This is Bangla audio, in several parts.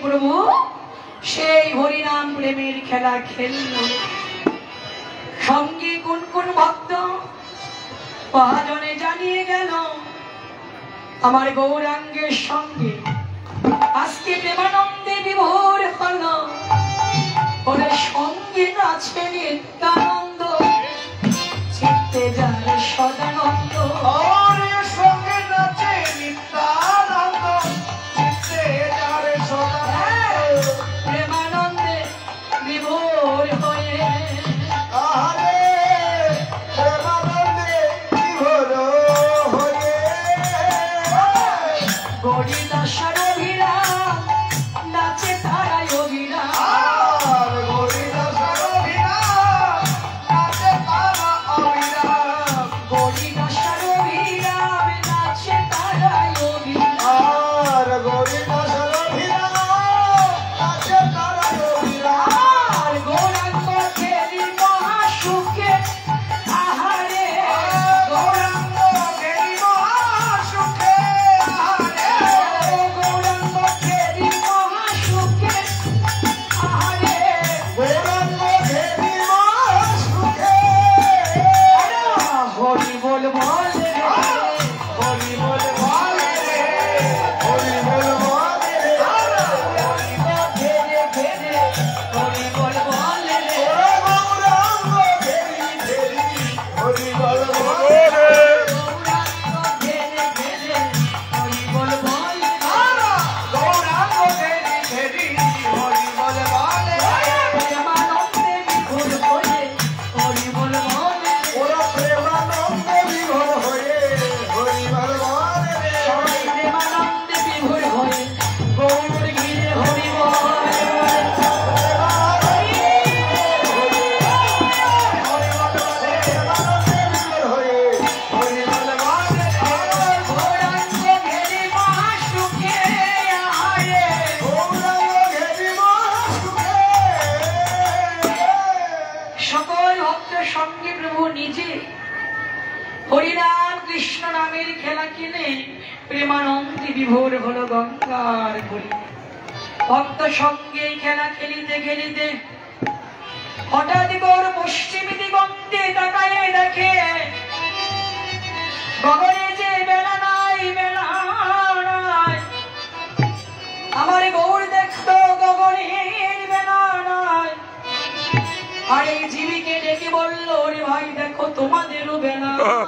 প্রভু সেই হরিনাম প্রেমের খেলা খেলল। সঙ্গে কোন কোন ভক্ত মহাজনে জানিয়ে গেল আমার গৌরাঙ্গের সঙ্গে আজকে প্রেমানন্দে বিভোর হল। ওরে সঙ্গে আছে নিত্যানন্দ, চিত্তে যায় সদানন্দ। সঙ্গে নাচে নিত্যানন্দ, চিত্তে যায় সদানন্দ। প্রেমানন্দে বিভোর হয়ে আরে প্রেমানন্দে বিভোর হয়ে গরিদাসার অভিরাম নাচে তারাই অভিরাম। আর গরিদাসার অভিরাম নাচে তারা অভিরাম। গরিদাসার অভিরাম নাচে তারাই অভিরাম। আর গরিদাসার অভিরাম নাচে তারা অভিরাম। আর গৌরাঙ্গ খেলি মহাসুখে আহারে গৌরাঙ্গ খেলি মহাসুখে আহারে। গৌরাঙ্গ খেলি মহাসুখে আহারে গৌরাঙ্গ খেলি মহাসুখে। হরি বল বল রে হরি বল বলে রে, হরি বল বলে রে। ঘেরে ঘেরে হরি বল বল রে ওরে গৌরাঙ্গ খেলি খেলি, হরি বল বলে রে। গৌরাঙ্গ ঘেরে ঘেরে হরি বল বল রে গৌরাঙ্গ খেলি খেলি, হরি বল বলে রে। প্রেমানন্দে বিভোর হয়ে হরি বল বল রে ওরা প্রেমানন্দে বিভোর হয়ে, হরি বল বলে রে। সবাই প্রেমানন্দে বিভোর হয়ে গৌর ঘিরে হরি বল গৌরাঙ্গ ঘেরে মহাসুখে আহারে সকল ভক্তের সঙ্গে প্রভু নিজে হরিনাম কৃষ্ণ নামের খেলা কিনে প্রেমানন্দে বিভোর হলো গঙ্গার ঘুরে। ভক্ত সঙ্গে এই খেলা খেলিতে খেলিতে হঠাৎ গৌর পশ্চিম দিগন্তে তাকায়ে দেখে গগনে যে বেলা নাই বেলা নাই। আমার গৌর দেখলো গগনের বেলা নাই। আর এই জীবিকে ডেকে বলল রে ভাই দেখো তোমাদেরও বেলা নাই।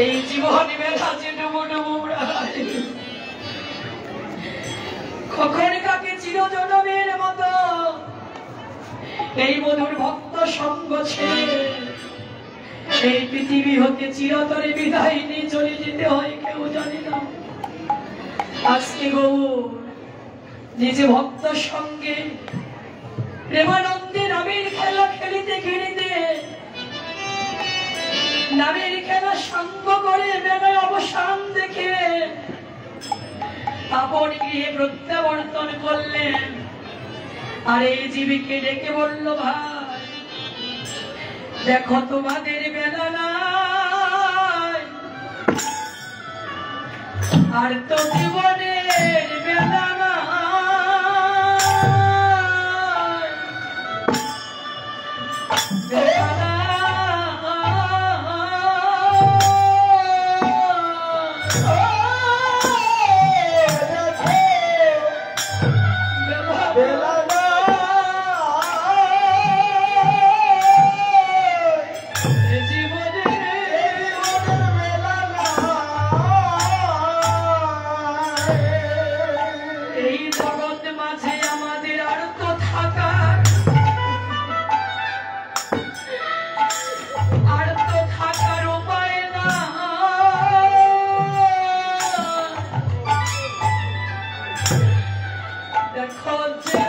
এই জীবন বেলা যে ডুবু ডুবু উড়ায়। কখন কাকে চিরজনমের মতো এই মধুর ভক্ত সঙ্গ ছেড়ে এই পৃথিবী হতে চিরতরে বিদায় নিয়ে চলে যেতে হয় কেউ জানে না। আজকে গৌর নিজে ভক্ত সঙ্গে প্রেমানন্দে নামের খেলা খেলিতে খেলিতে নামের খেলা সঙ্গ করে বেলায় অবসান দেখে আপন গৃহে প্রত্যাবর্তন করলেন। আর এই জীবিকে ডেকে বলল ভাই দেখো তোমাদের বেলা নাই আর তো জীবনের বেলা নাই। বেলা নাই। এই জগৎ মাঝে আমাদের আর তো থাকার উপায় না। দেখো যে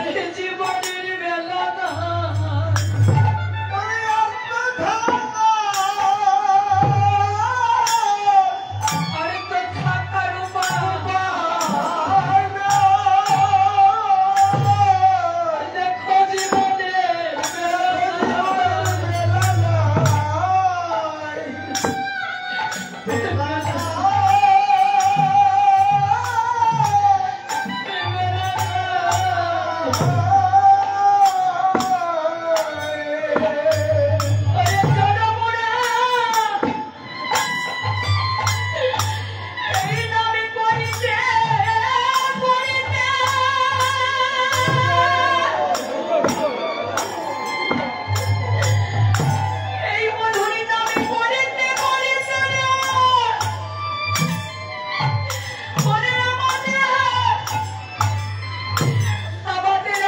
আমাদের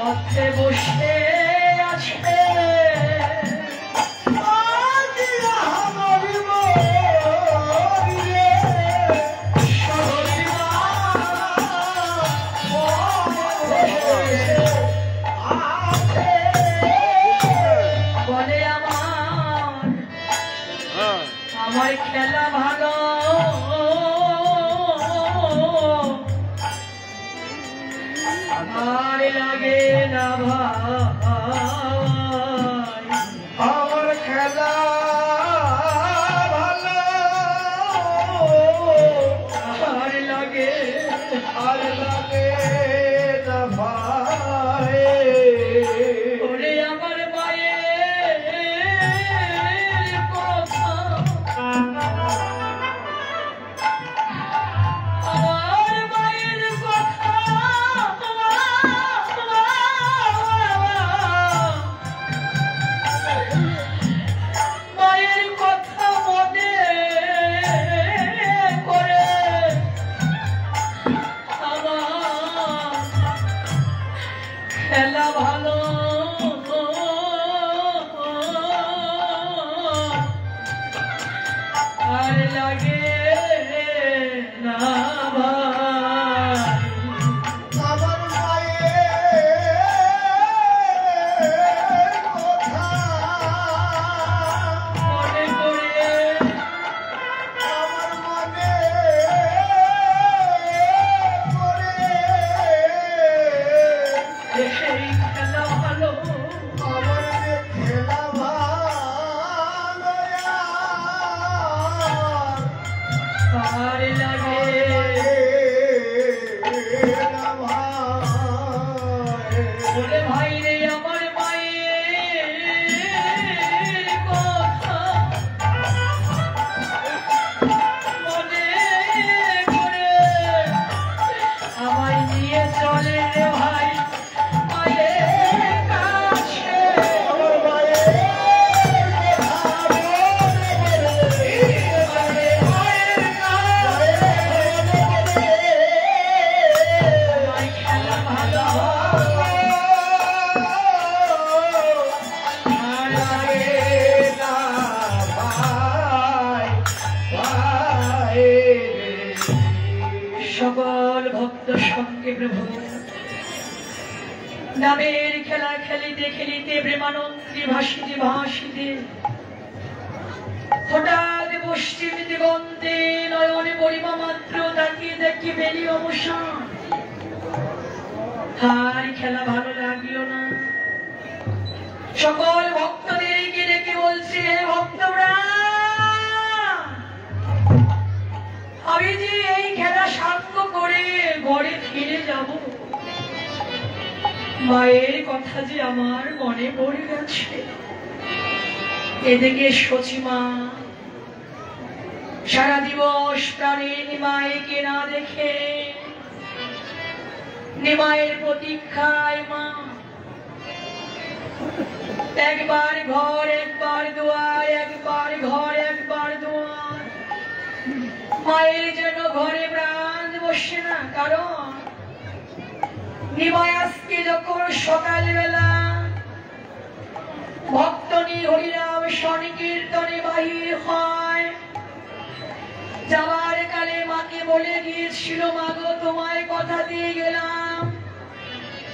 পথে বসে আছে বলে আমার খেলা ভালো আর লাগে না ভাই আমার খেলা ভালো আর লাগে না ভাই ওরে আমার মায়ের কথা আমার মায়ের কথা মায়ের কথা মনে করে আমার খেলা ভালো আর লাগে না ভাই আমার মায়ের কথা মনে করে আমার মনে করে এই খেলা ভালো আমার যে খেলা ভালো আর লাগে না ভাই বলে ভাই রে আমার মায়ের কথা মনে করে আমায় নিয়ে চলে রে ভাই মায়ের কাছে আমার মায়ের কথা মায়ের কাছে আমায় খেলা ভালো আর লাগে না ভাই ভাই সকল ভক্ত সঙ্গে প্রভু নামের খেলা খেলিতে খেলিতে প্রেমানন্দে ভাসিতে ভাসিতে হঠাৎ পশ্চিম দিগন্তে নয়নে পরিমা মাত্র তাকিয়ে দেখি বেলি অবসান আর খেলা ভালো লাগলো না সকল ভক্তদেরকে ডেকে বলছে হে ভক্তরা আমি যে এই খেলা শান্ত করে ঘরে ফিরে যাব মায়ের কথা যে আমার মনে পড়ে গেছে এদিকে সচিমা সারা দিবস প্রাণে নিমাইকে না দেখে নিমাইয়ের প্রতীক্ষায় মা একবার ঘর একবার দুয়ার একবার ঘর একবার দুয়ার মায়ের জন্য ঘরে প্রাণ বসে না কারণ নিমাই আজকে যখন সকালবেলা ভক্তনি হরিনাম সংকীর্তনে বাহির হয় যাওয়ার কালে মাকে বলে গিয়েছিল মাগো তোমায় কথা দিয়ে গেলাম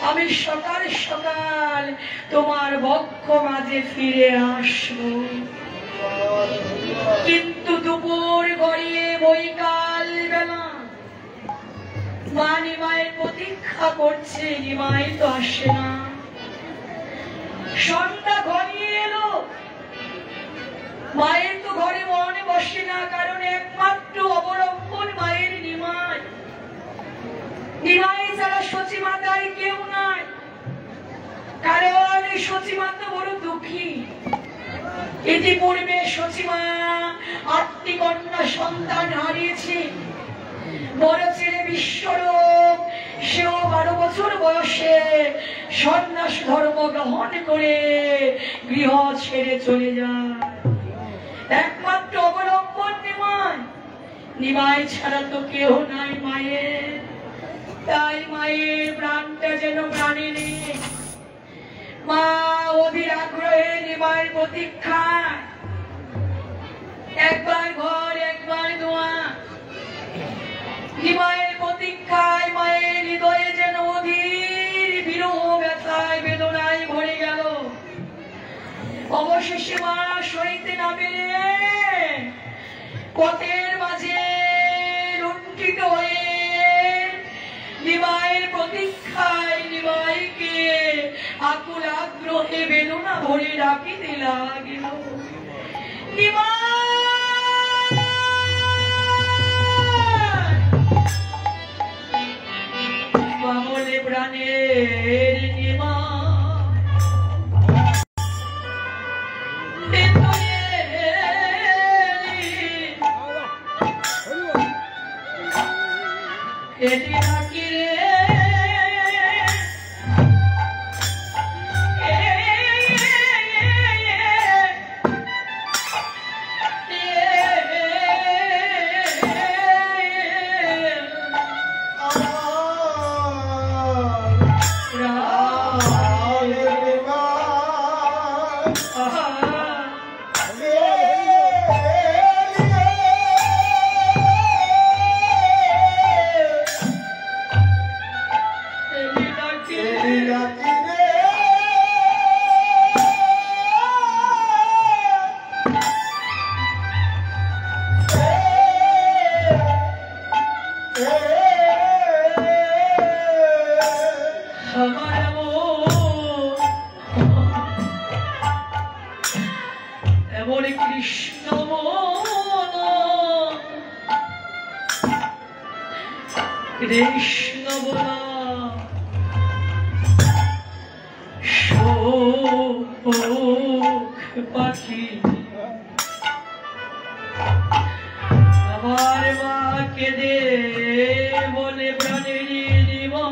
আমি সকাল সকাল তোমার বক্ষ মাঝে ফিরে আসবো কিন্তু দুপুর গড়িয়ে বৈকাল বেলা মা নিমাইয়ের প্রতীক্ষা করছে নিমাই তো আসে না সন্ধ্যা ঘনিয়ে এলো মায়ের তো ঘরে মনে বসে না কারণ একমাত্র অবলম্বন মায়ের নিমাই নিমাই ছাড়া সচিমাতার কেউ নাই কারণ সচিমা তো বড় দুঃখী ইতিপূর্বে সচিমা 8টি কন্যা সন্তান হারিয়েছে বড় ছেলে বিশ্বরূপ সেও 12 বছর বয়সে সন্ন্যাস ধর্ম গ্রহণ করে গৃহ ছেড়ে চলে যায় একমাত্র অবলম্বন নিমাই নিমাই ছাড়া তো কেউ নাই মায়ের তাই মায়ের প্রাণটা যেন প্রাণে নেই মা অধীর আগ্রহে নিমায়ের প্রতীক্ষায় একবার ঘর একবার দোয়া নিমায়ের প্রতীক্ষায় মায়ের হৃদয়ে যেন অধীর বিরহ ব্যথায় বেদনায় ভরে গেল। অবশেষে মা সইতে না পেরে পথের মাঝে লুণ্ঠিত হয়ে নিমায়ের প্রতীক্ষায় নিমাইকে আকুল আগ্রহে বেদনা ভরে ডাকিতে লাগিল। বলে প্রাণের নিমা এটি নাকি রে কৃষ্ণ বলা শোক পাখি আমার মা কেঁদে বলে প্রাণের নিমা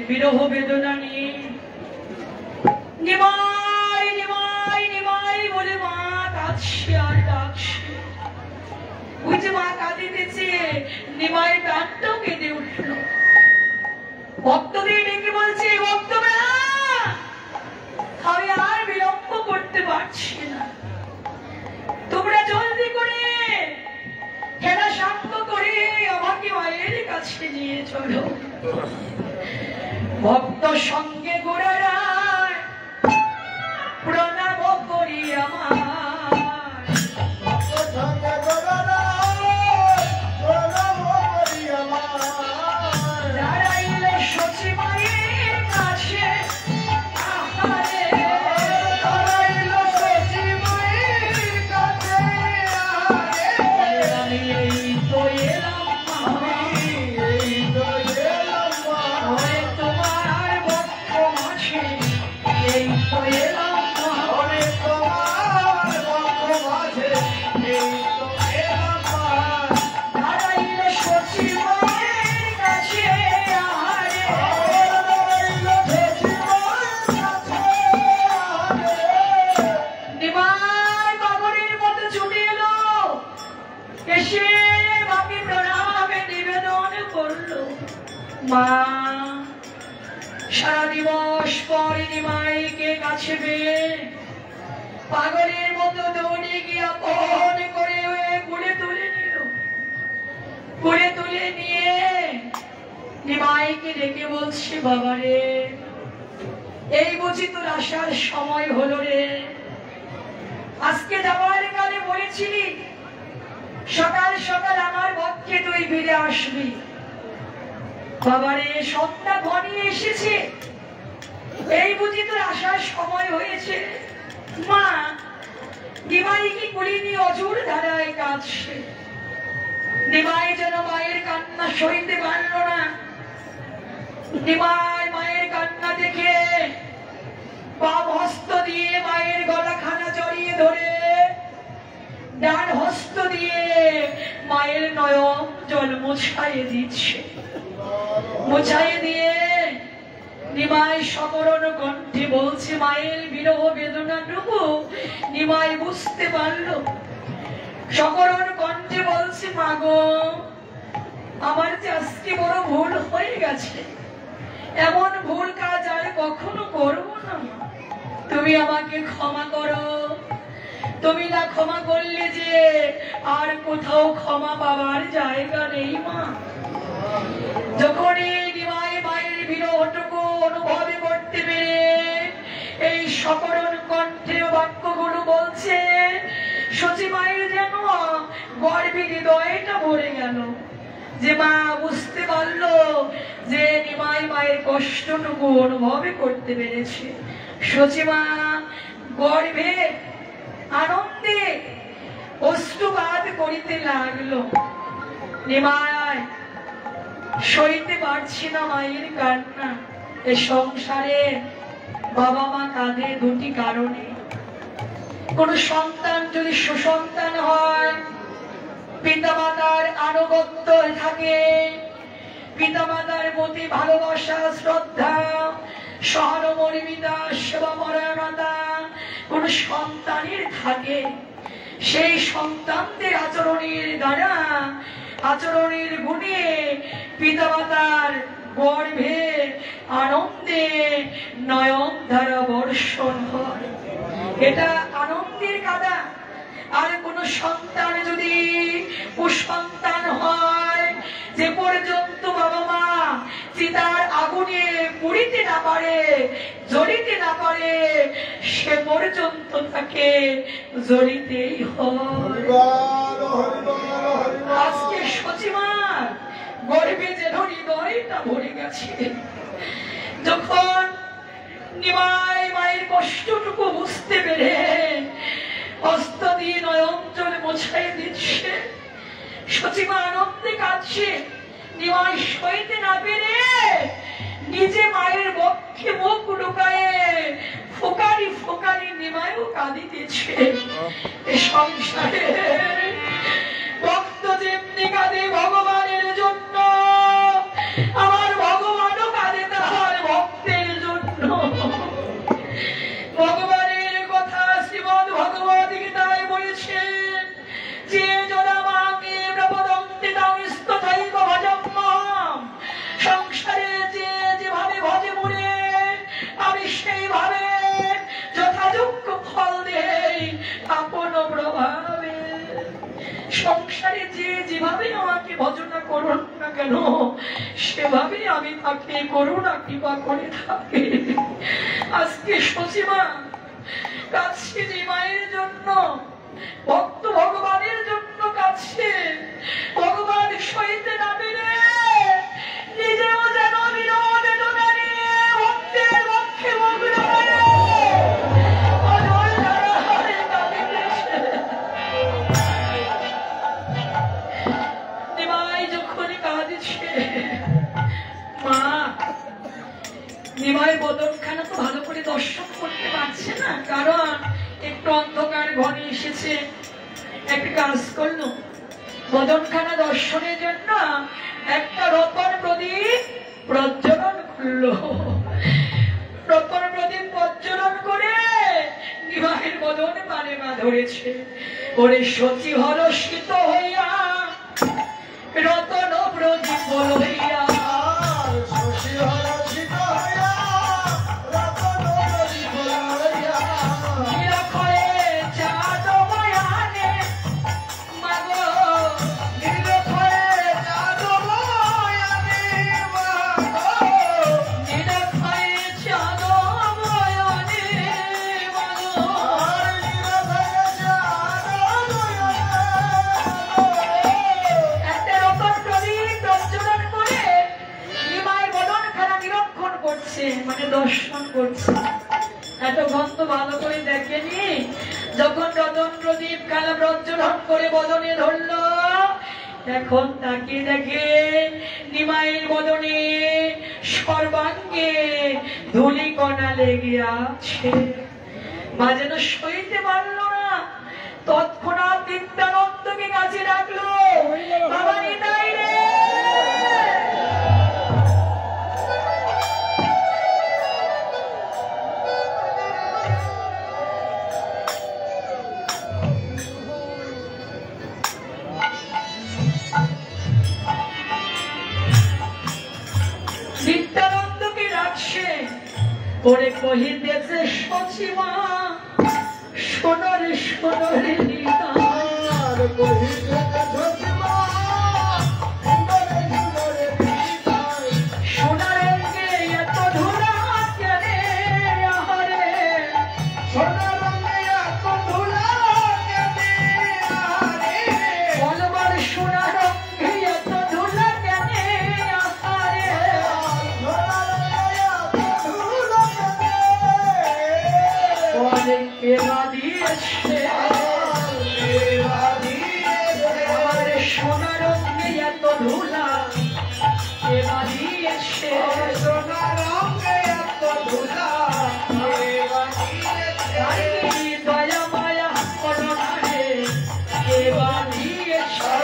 বিরহ বেদনা নিয়ে নিমাই নিমাই নিমাই বলে মা কাঁদছে আর ডাকছে। ওই যে মা কাঁদিতেছে নিমাই প্রাণটাও কেঁদে উঠল। ভক্তদের ডেকে বলছে ভক্তরা আমি আর বিলম্ব করতে পারছি না, তোমরা জলদি করে খেলা শান্ত করে আমাকে মায়ের কাছে নিয়ে চলো। ভক্ত সঙ্গে গোড়ায় প্রণাম করি আমার দাঁড়াইলে সচি মায়ের কাছে আমি এই তো এলাম ছুটে মা সারা দিবস পরে নিমাইকে কাছে পেয়ে পাগলের মতো দৌড়ে গিয়ে আপন করে কুলে তুলে নিল। কুলে তুলে নিয়ে নিমাইকে ডেকে বলছে, বাবারে এই বুঝি তোর আসার সময় হলো রে। আজকে যাওয়ার কালে বলেছিলি সকাল সকাল আমার পক্ষে তুই ফিরে আসবি। বাবারে সন্ধ্যা ঘনিয়ে এসেছে, এই বুঝি তোর আসার সময় হয়েছে। মা নিমাই কি করিনি অজুর ধারায় কাঁদছে। নিমাই যেন মায়ের কান্না সইতে পারল না। নিমাই মায়ের কান্না দেখে বাম হস্ত দিয়ে মায়ের গলাখানা জড়িয়ে ধরে ডান হস্ত দিয়ে মায়ের নয়ন জল মুছাইয়ে দিচ্ছে। মুছাইয়ে দিয়ে নিমাই সকরণ কণ্ঠে বলছে, মায়ের বিরহ বেদনাটুকু নিমাই বুঝতে পারল। সকরণ কণ্ঠে বলছে, মা গো আমার যে আজকে বড় ভুল হয়ে গেছে, এমন ভুল কাজ আর কখনো করবো না। তুমি আমাকে ক্ষমা করো। তুমি না ক্ষমা করলে যে আর কোথাও ক্ষমা পাওয়ার জায়গা নেই মা। যখন এই নিমাই মায়ের বিরহটুকু অনুভব করতে পেরে এই সকরণ কণ্ঠে বাক্যগুলো বলছে, সচি মায়ের যেন গর্বে হৃদয়টা ভরে গেল। যে মা বুঝতে পারলো যে নিমাই মায়ের কষ্টটুকু অনুভব করতে পেরেছে। সচিমা গর্বে আনন্দে অশ্রুপাত করিতে লাগলো। নিমাই সইতে পারছি না মায়ের কান্না। এ সংসারে বাবা মা কাঁদে দুটি কারণে। কোন সন্তান যদি সুসন্তান হয়, পিতা মাতার আনুগত্য থাকে, পিতা মাতার প্রতি ভালোবাসা শ্রদ্ধা সহানুভূতিতা সেবা পরায়ণতা কোন সন্তানের থাকে, সেই সন্তানদের আচরণের দ্বারা আচরণের গুণে পিতা মাতার গর্ভে আনন্দে নয়ন ধারা বর্ষণ হয়। এটা আনন্দের কাদা। আর কোন সন্তান যদি কুসন্তান হয়, যে পর্যন্ত বাবা মা চিতার আগুনে পুড়িতে না পারে, জ্বলিতে না পারে, সে পর্যন্ত তাকে জ্বলিতেই হয়। আজকে সচিমার গর্বে যেন হৃদয়টা ভরে গেছে। যখন নিমাই মায়ের কষ্টটুকু বুঝতে পেরে হস্ত দিয়ে নয়ন জলে মোছাই দিচ্ছে, সচিমা আনন্দে কাঁদছে। নিমাই সইতে না পেরে নিজে মায়ের বক্ষে মুখ লুকায়ে ফোকারি ফোকারি নিমাইও কাঁদিতেছে। এ সংসারে ভক্ত যেমনি কাঁদে ভগবানের জন্য, আমার ভগবানও কাঁদে তাহার ভক্তের জন্য। ভগবানের কথা শ্রীমদ্ ভগবদ গীতায় বলেছেন, যে জনা মাকে প্রপদন্তে তাং স্তথাইব ভজম্মাম। সংসারে যে যেভাবে ভজে মরে, আমি সেইভাবে যথাযোগ্য ফল দেই আপন প্রভাবে। সংসারে যে যেভাবে আমাকে ভজনা করুন না কেন, সেভাবে আমি তাকে করুণা কৃপা করে থাকি। আজকে সচিমা কাছে নিমাইয়ের জন্য, ভক্ত ভগবানের জন্য কাছে। ভগবান সইতে না পেরে নিজেও যেন বিরহ বেদনা নিয়ে ভক্তের পক্ষে মুখ লুকায়ে অঝোর ধারায় কাঁদিতেছে। নিমাই যখন কাঁদিছে, মা নিমাই বদনখানা তো ভালো করে দর্শন করতে পারছে না, কারণ একটু অন্ধকার ঘরে এসেছে। একটা কাজ করলো, বদনখানা দর্শনের জন্য একটা রতন প্রদীপ প্রজ্বলন করলো। রতন প্রদীপ প্রজ্বলন করে নিমাইয়ের বদন মানে মা ধরেছে। ওরে সচি হরষিত হইয়া রতন প্রদীপ লইয়া তখন তো ভালো করে দেখেনি। যখন রতন প্রদীপ খানা প্রজ্বলন করে বদনে ধরলো, এখন তাকে দেখে নিমাইয়ের বদনে সর্বাঙ্গে ধুলি কণা লেগে আছে। মা যেন সইতে পারল না, তৎক্ষণাৎ নিত্যানন্দকে কাছে রাখলো। বাবা নিতাই রে, নিত্যানন্দকে রাখছে। ওরে কহিতেছে সচিমা, সোনরে সোনরে নিতাই, সোনার রঙে এত ধুলা কেনে আহারে, সোনার রঙে এত ধুলা কেনে আহারে, বলবার সোনার রঙে এত ধুলা কেনে আহারে, বলে কে না দিয়েছে আমার সোনার রঙে এত ধুলা, কে না দিয়েছে সোনার রঙে এত ধুলা দয়া মায়া করো না রে, কে বা দিয়েছে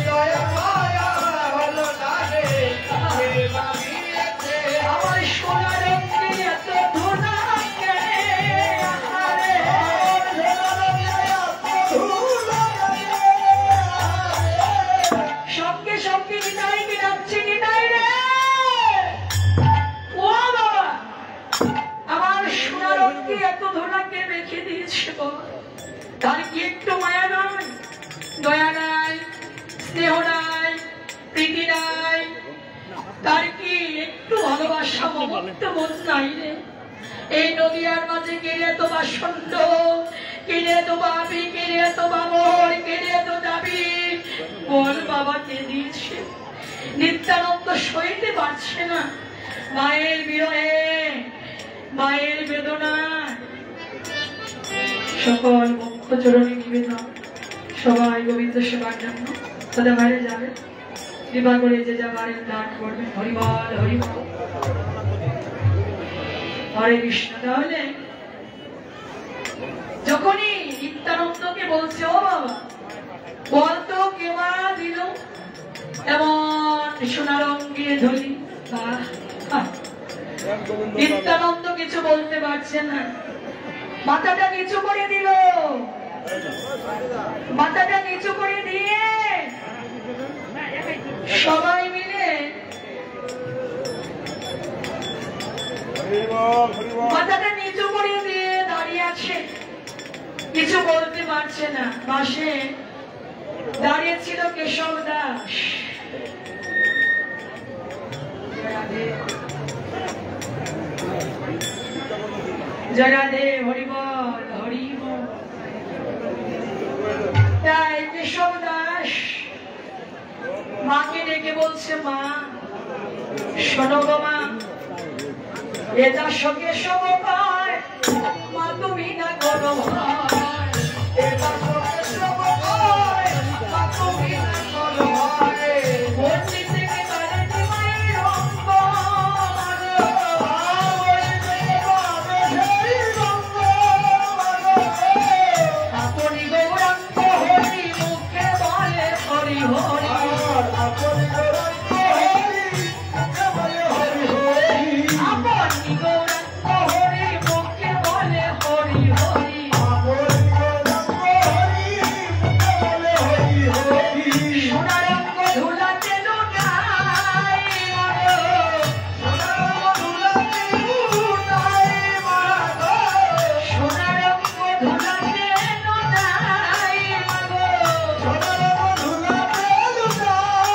দয়া মায়া হলো না রে, কে বানিয়েছে আমার সোনার রঙে এত ধুলা কেনে আহারে, সঙ্গে সঙ্গে নিতাইকে ডাকছে, নিতাই রে, ও বাবা, আমার সোনার রঙে এত ধুলা কে রেখে দিয়েছে গো? তার কি একটু মায়া নাই, দয়া নাই, স্নেহ নাই, প্রীতি নাই, তার কি একটু ভালোবাসা মমত্ব বোধ নাই রে? এই নদিয়ার মাঝে কেড়ে তো বাসন্ত, কেড়ে তো বাবি, কেড়ে তো বাবর, কেড়ে তো দাবি, বল বাবা কে দিয়েছে? নিত্যানন্দ সইতে পারছে না মায়ের বিরহে, মায়ের বেদনা। সকল মুখ্য চরণে নিবেদন, সবাই গোবিন্দ সেবার জন্য তাদের বাইরে যাবে, কৃপা করে যে যাবারের দান করবেন। হরিবল হরিবল, হরে কৃষ্ণ। তাহলে যখনই নিত্যানন্দকে বলছে, ও বাবা বলতো কেবা দিল এমন সোনার রঙে ধুলি, নিত্যানন্দ কিছু বলতে পারছে না, মাথাটা নিচু করে দিল, মাথাটা নিচু করে দিয়ে সবাই মিলে মাথাটা নিচু করে দিয়ে দাঁড়িয়ে আছে, কিছু বলতে পারছে না। পাশে দাঁড়িয়ে ছিল কেশব দাস। জয় রাধে, হরিবল হরিবল। তাই কেশব দাস মাকে ডেকে বলছে, মা শোনো গো মা, এটা সঙ্গে সব পায়, মা তুমি না কোনো ভয়, এটা সঙ্গে সব পায়, মা তুমি না কোনো ভয়, মন্দির থেকে তাদের মায়ের অঙ্গ, আপনি গৌরাঙ্গ হরি, মুখে বলে হরি হরি, আপনি গৌরাঙ্গ হরি, মুখে বলে হরি হরি, সোনার রঙ ধুলাতে লুটাই, সোনার রঙ ধুলাতে লুটাই,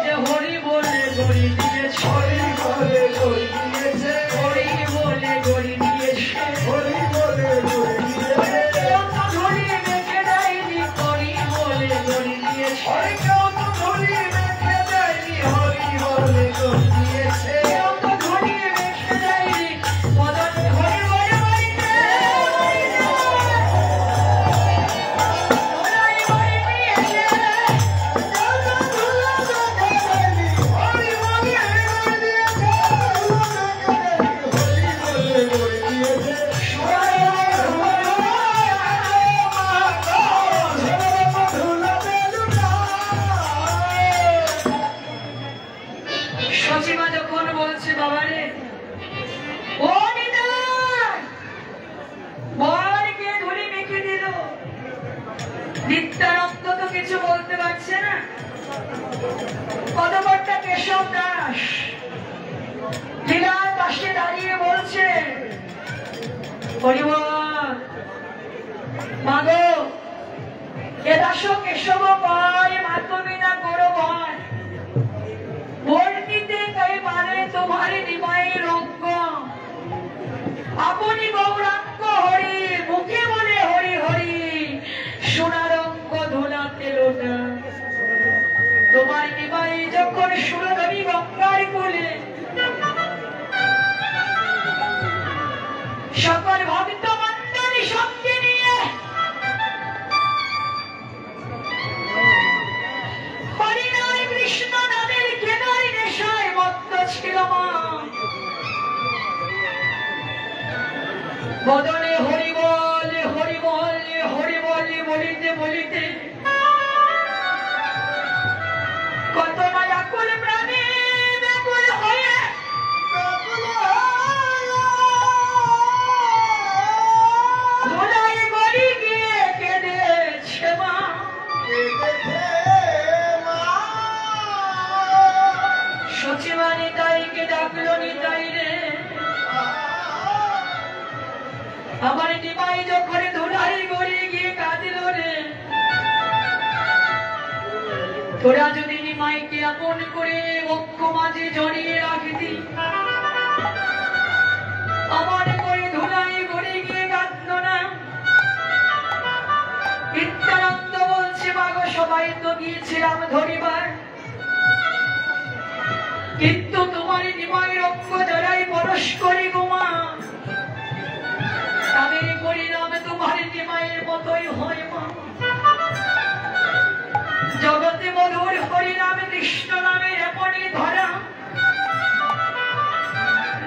যে হরি বলে গড়ি দিয়েছে, হরি বলে গড়ি দিয়েছে, হরি বলে গড়ি দিয়েছে, হরি বলে গড়ি দিয়েছে, ধরি মেখে দেয়নি, হরি বলে গড়ি দিয়েছে, হরি কেউ তো ধরি মেখে দেয়নি, হরি বলে গড়ি দিয়েছে, কেউ তো ধরি মেখে দেয়নি, মদন হরি কিছু বলতে পারছে না। পদকর্তা কেশব দাস লীলার পাশে দাঁড়িয়ে বলছে, হরিবল মাগো এ দাস কেশব কয় মাতবিনা করো ভয় বর্ণিতে কে পারে তোমারি নিমায়ের অঙ্গ আপনি গৌরাঙ্গ হরি মুখে বলে হরি হরি সোনার অঙ্গ ধোলাতে লোটা তোমার নিমাই যখন সুরধনী গঙ্গার কোলে সকল ভক্ত মন্ডলী সঙ্গে নিয়ে হরিনাম কৃষ্ণ নামের কেনার নেশায় মত্ত ছিল মা। বদনে হরি বল হরি বল হরি বল বলিতে বলিতে কত না আকুল প্রাণে ব্যাকুল হয়ে ধুলায় গড়ি গিয়ে কেঁদেছে মা। সচিবা নিতাইকে ডাকলো নিতাই রে আমার নিমাই যখন ধুলায় গড়ি গিয়ে কাঁদিল রে তোরা যদি নিমাইকে আপন করে বক্ষ মাঝে জড়িয়ে রাখিতি আমার করে ধুলায় গড়ি গিয়ে কাঁদল না। নিত্যানন্দ বলছে মাগো সবাই তো গিয়েছিলাম ধরিবার কিন্তু তোমার নিমাইয়ের অঙ্গ জড়াই পরশ করি গোমা তাদের পরিণাম তোমার নিমাইয়ের মতোই হয় মা। জগতে মধুর হরিনামে কৃষ্ণ নামের এমনই ধরা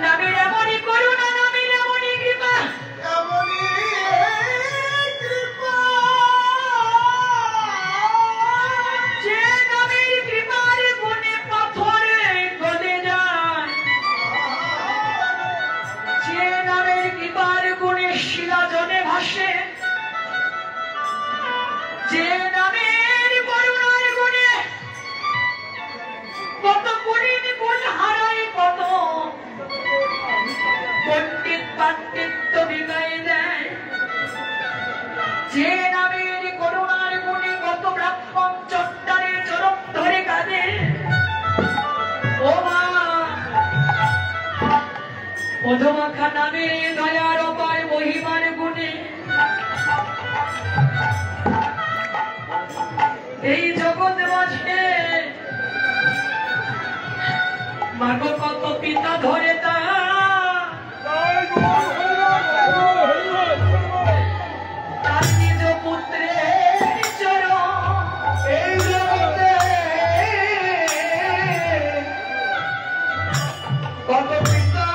নামের এমনই করুণা নামের এমনই কৃপা যে নামের কৃপার গুণে পাথরে গলে যায় যে নামের কৃপার গুণে শিলা জলে ভাসে যে নামের করুণার গুণে কত গুণীন গুণ হারায় কত পণ্ডিত পাণ্ডিত্য বিগায় দেয় যে নামের করুণার গুণে কত ব্রাহ্মণ চট্টারের চরম ধরে কাঁদে ও মা মধুমাখা নামের দয়ার অপার মহিমার গুণে এই জগৎ মাঝে মাগো কত পিতা ধরে তার নিজ পুত্রের চরণ এই জগতে কত পিতা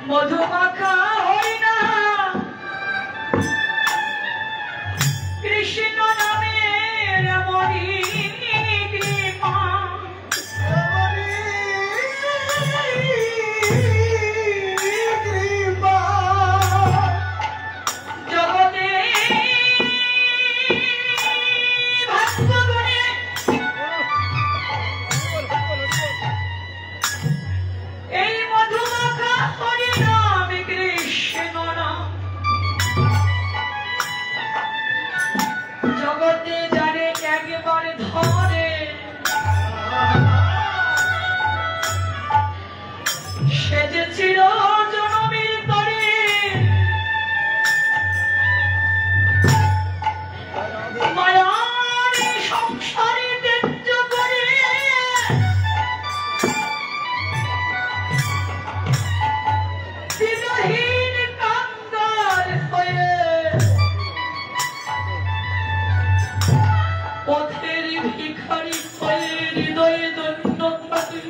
মধুমাখা হরিনাম কৃষ্ণ নামের মনি কৃপা জগতে ভক্তগণে এই মধুমাখা হরিনাম কৃষ্ণ নাম জগতে যারে একবারে ধরে সে যে ছিল জনমের তরে মায়ার সংসারে ত্যায্য করে দিনহীন কাঙ্গাল হয়ে পথের ভিখারি হয়ে হৃদয়ে দণ্ড থাকে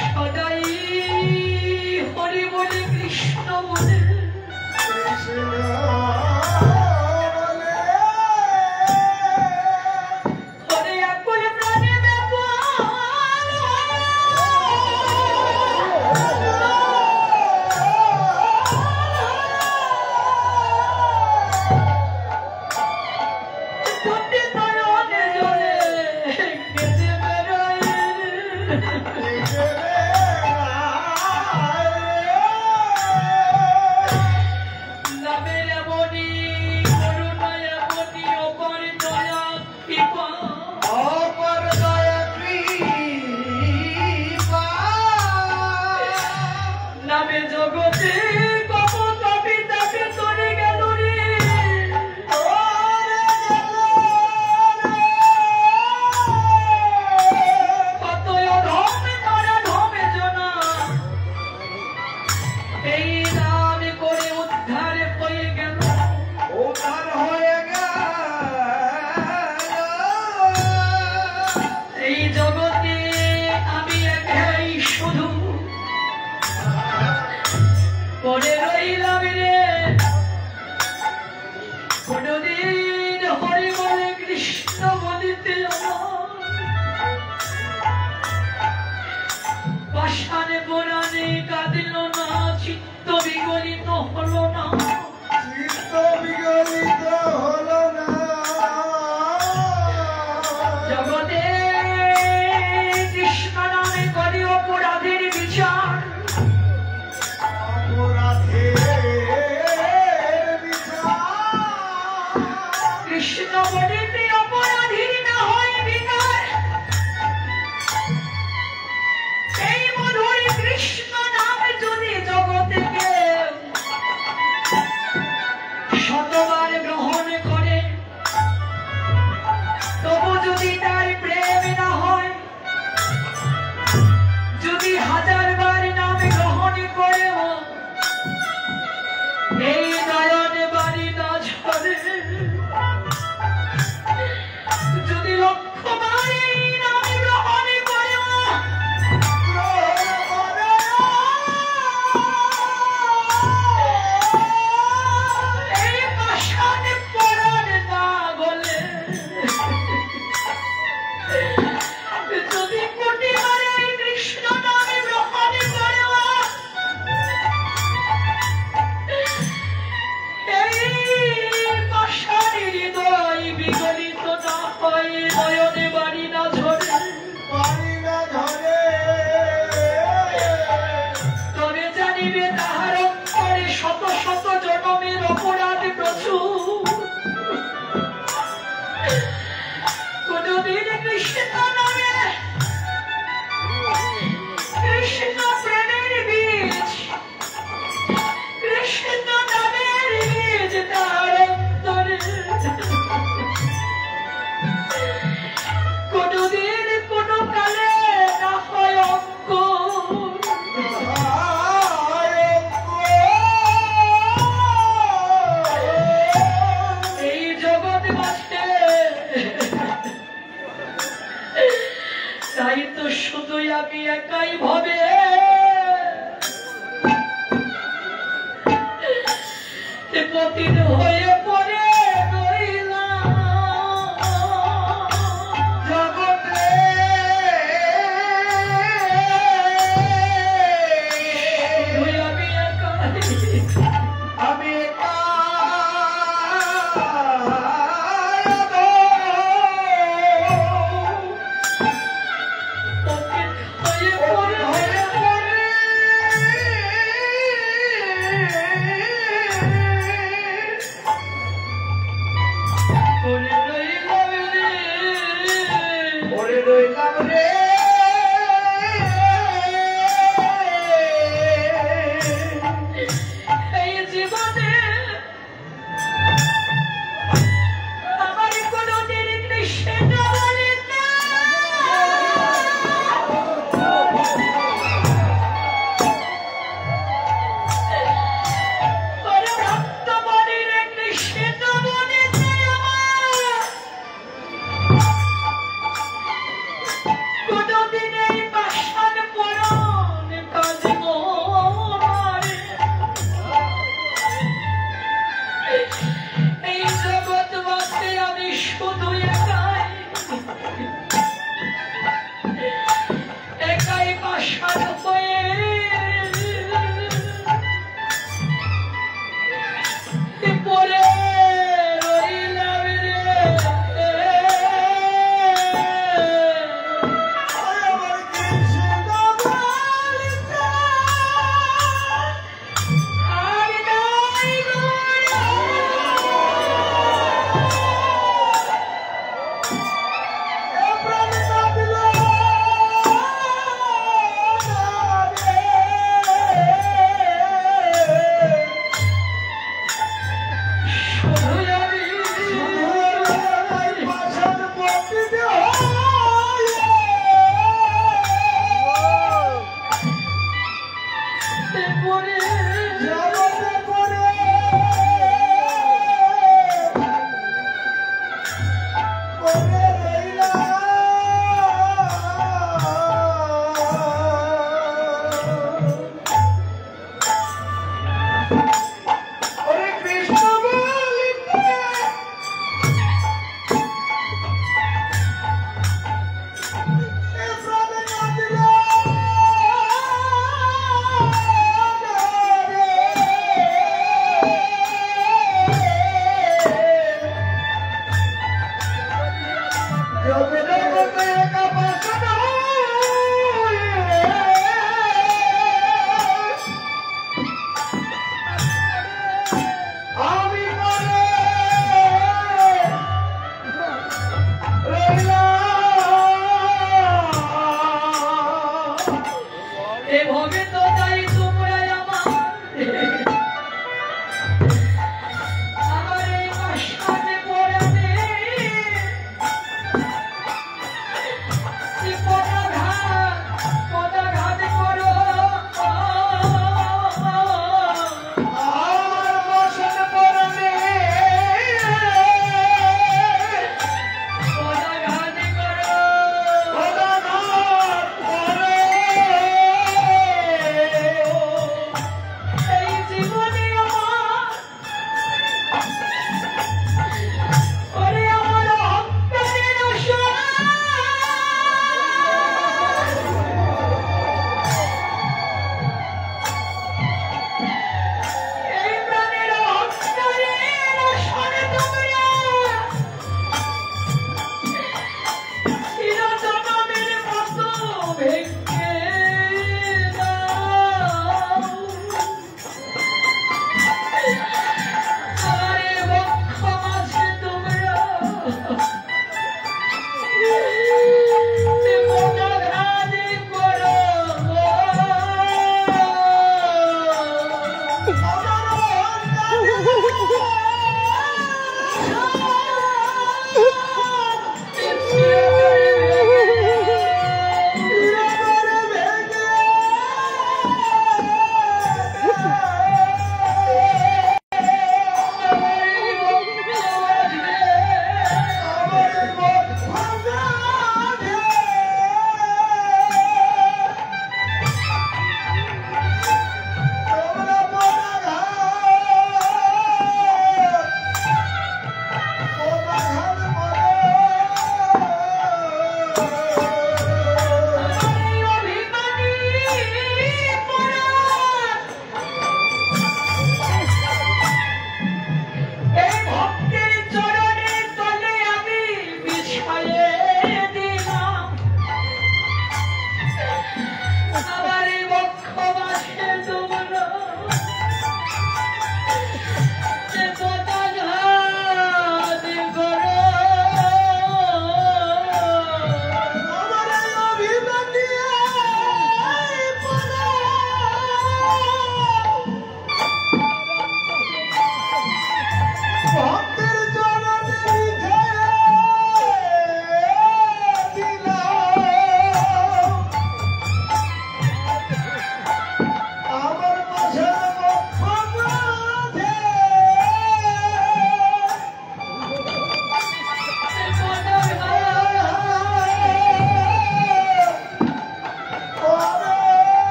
সদাই হরি বলে কৃষ্ণ বলে হরে আকুল প্রাণে ব্যাপার বুদ্ধি নয়নে জলে কেঁদে বেড়ায় নামের এমনি করুণায় এমনি অপার দয়া কৃপা নামে জগতে কত কবিতাকে চলে গেল রে কত ধমে তারা ধমে জনা এই নাম করে উদ্ধার হয়ে গেল এই জগতে আমি একাই শুধু পড়ে রইলাম রে কোনদিন হরি বলে কৃষ্ণ বলিতে পাষাণে পুরাণে কাঁদিল না চিত্ত বিগলিত হলো না জগতে কৃষ্ণ নামে করি অপরাধের বিচার কৃষ্ণ বলিতে অপরাধীর না হয় বিকার এই মধুর কৃষ্ণ নাম যদি জগতে কেউ তাই তো শুধু আমি একাই ভাবে পতিত হয়ে পড়ে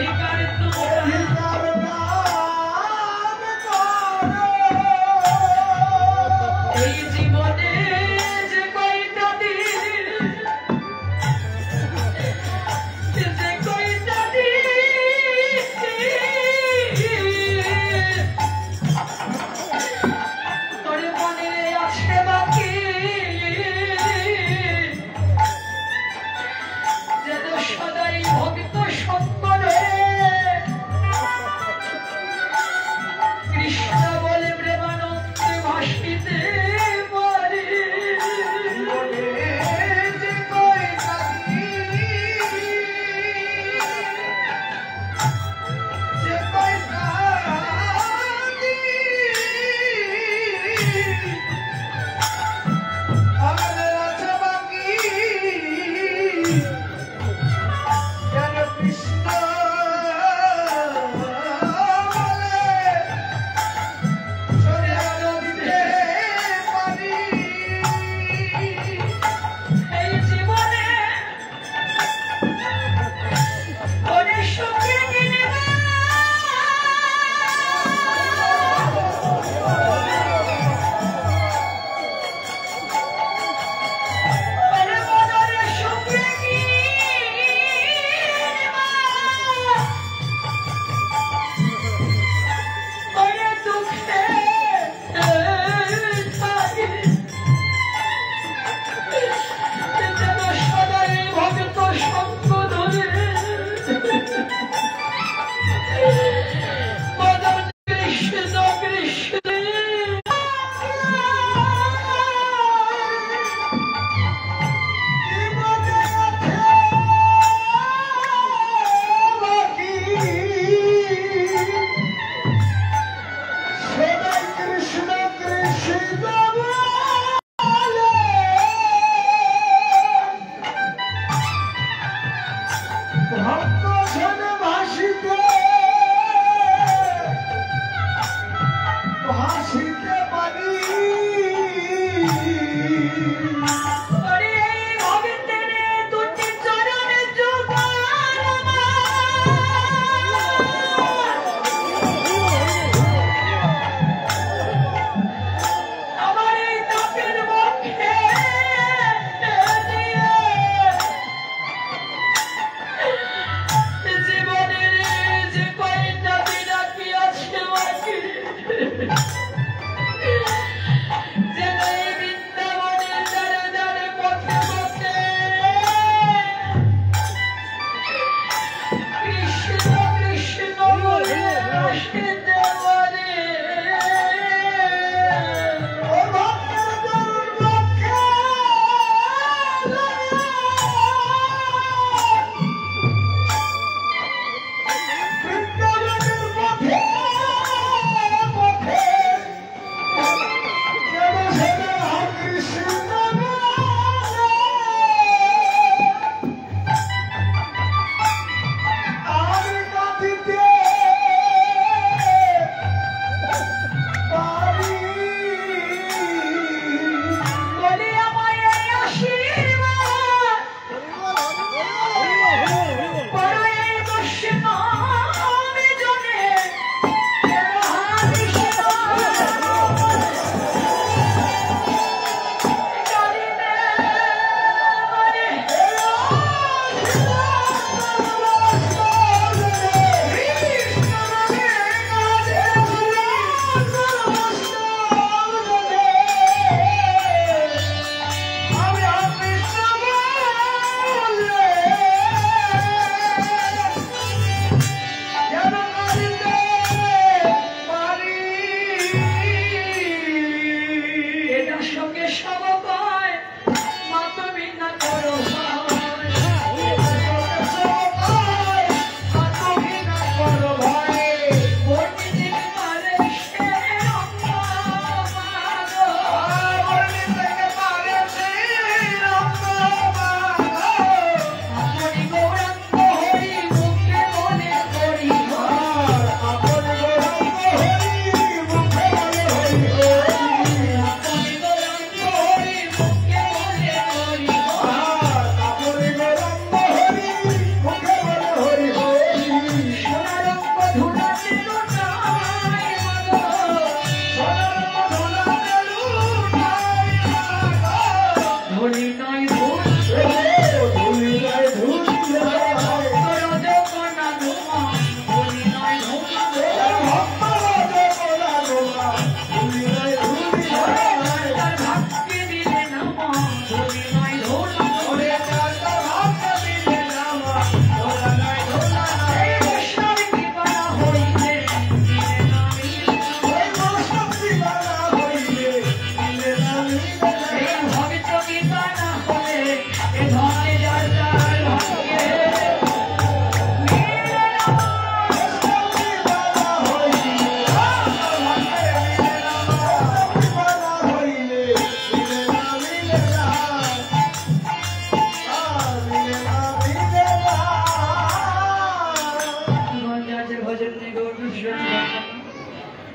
অধিকার তোমার অধিকার দান করো। এই জীবনে যে কয়টা দিন যে কয়টা দিন তোর মনে আছে বাকি যেন সদাই ভক্ত সঙ্গ রে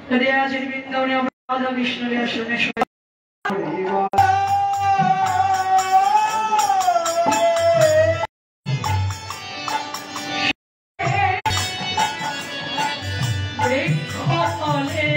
যদি আজের বৃন্দাবনে আমরা রাধা কৃষ্ণের আসনে বৃক্ষ ফলে